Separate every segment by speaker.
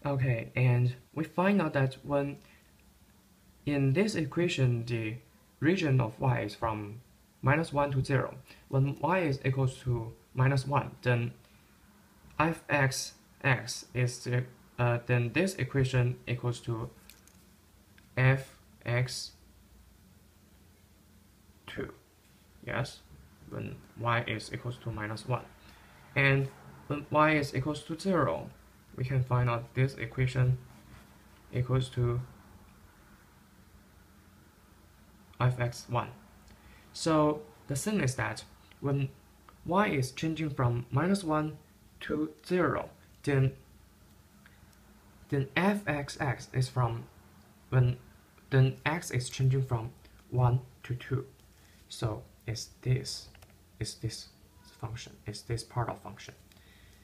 Speaker 1: Okay, and we find out that when in this equation the region of y is from -1 to 0, when y is equals to -1, then f(x) is then this equation equals to f(x)(2), yes, when y is equals to -1. And when y is equals to 0, we can find out this equation equals to f(x)(1). So the thing is that when y is changing from -1 to 0, then f(x)(x) is from then x is changing from 1 to 2. So it's this function, it's this part of function.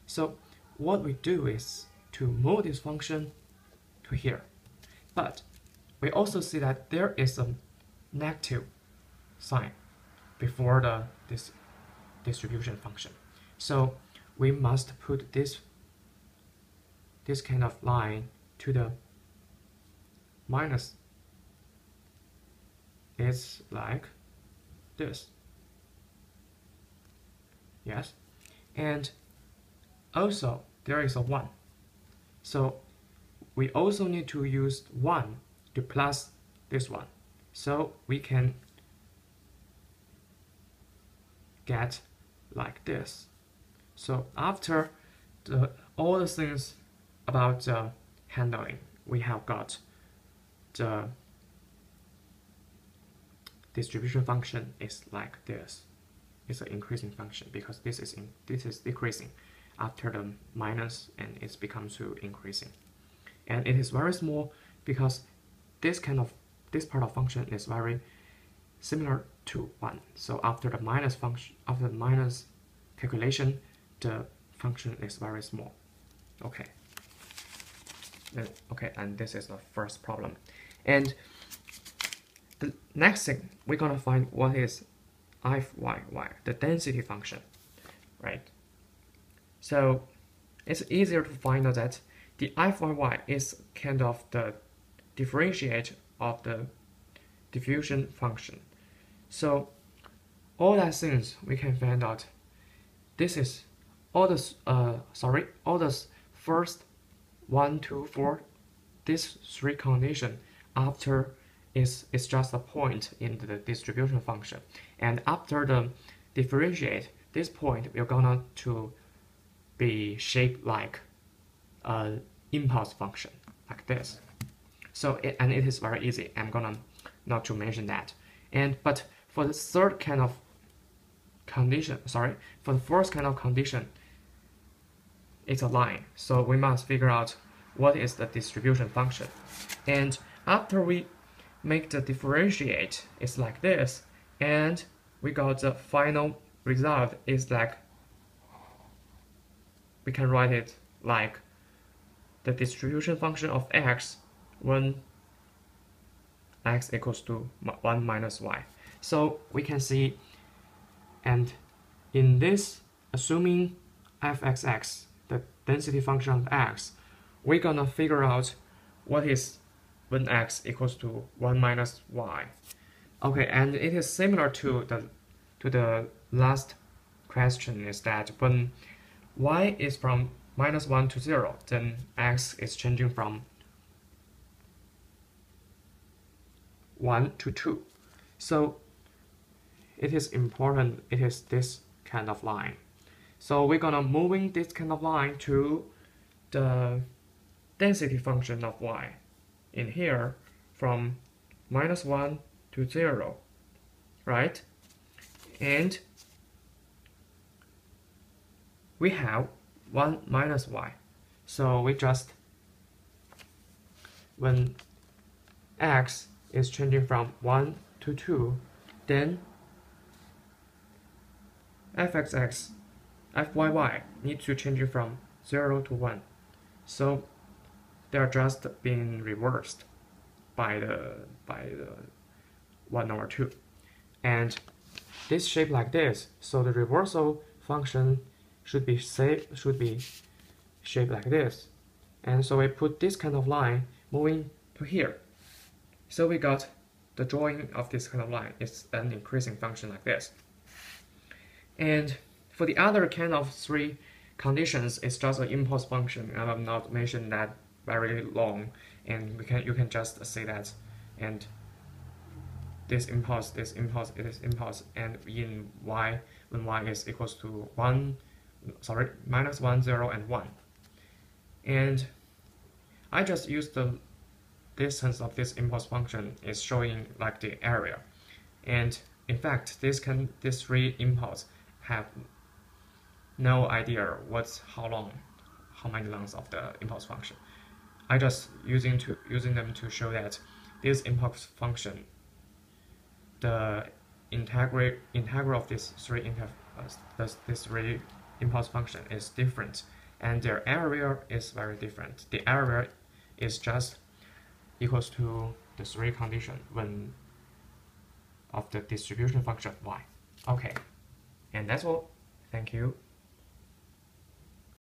Speaker 1: So what we do is to move this function to here. But we also see that there is a negative sign before this distribution function. So we must put this kind of line to the minus. It's like this. Yes. And also there is a 1. So we also need to use 1 to plus this one. So we can get like this. So after all the things about handling, we have got the distribution function is like this. It's an increasing function because this is decreasing after the minus, and it becomes to increasing. And it is very small because this part of function is very similar to 1. So after the minus calculation, the function is very small. Okay. Okay, and this is the first problem. And the next thing, we're gonna find what is f(y), the density function, right? So it's easier to find out that the f(y) is kind of the differentiate of the diffusion function. So all that things we can find out. This is all this first 1, 2, 4, these 3 conditions after is just a point in the distribution function, and after the differentiate, this point we're gonna to be shaped like an impulse function like this. So it is very easy. I'm gonna not to mention that. But for the third kind of condition, for the first kind of condition, it's a line. So we must figure out what is the distribution function. And after we make the differentiate, it's like this, and we got the final result is like, we can write it like the distribution function of x when x equals to 1 minus y. So we can see, and in this, assuming f(x), the density function of x, we're gonna figure out what is when x equals to 1 minus y. Okay, and it is similar to the last question, is that when y is from -1 to 0, then x is changing from 1 to 2. So it is important, it is this kind of line. So we're gonna moving this kind of line to the density function of y in here from -1 to 0, right? And we have 1 minus y. So we just, when x is changing from 1 to 2, then fyy needs to change it from 0 to 1. So they are just being reversed by the 1 over 2. And this shape like this, so the reversal function should be shaped like this. And so we put this kind of line moving to here. So we got the drawing of this kind of line. It's an increasing function like this. And for the other kind of three conditions, it's just an impulse function. I have not mentioned that very long, and you can just say that, and this impulse, and in y, when y is equals to minus 1, 0, and 1. And I just use the distance of this impulse function is showing like the area. And in fact, these three impulses have no idea how many lengths of the impulse function. I just using them to show that this impulse function, the integral of these three impulse function is different, and their area is very different. The area is just equals to the three condition when of the distribution function y. Okay, and that's all. Thank you.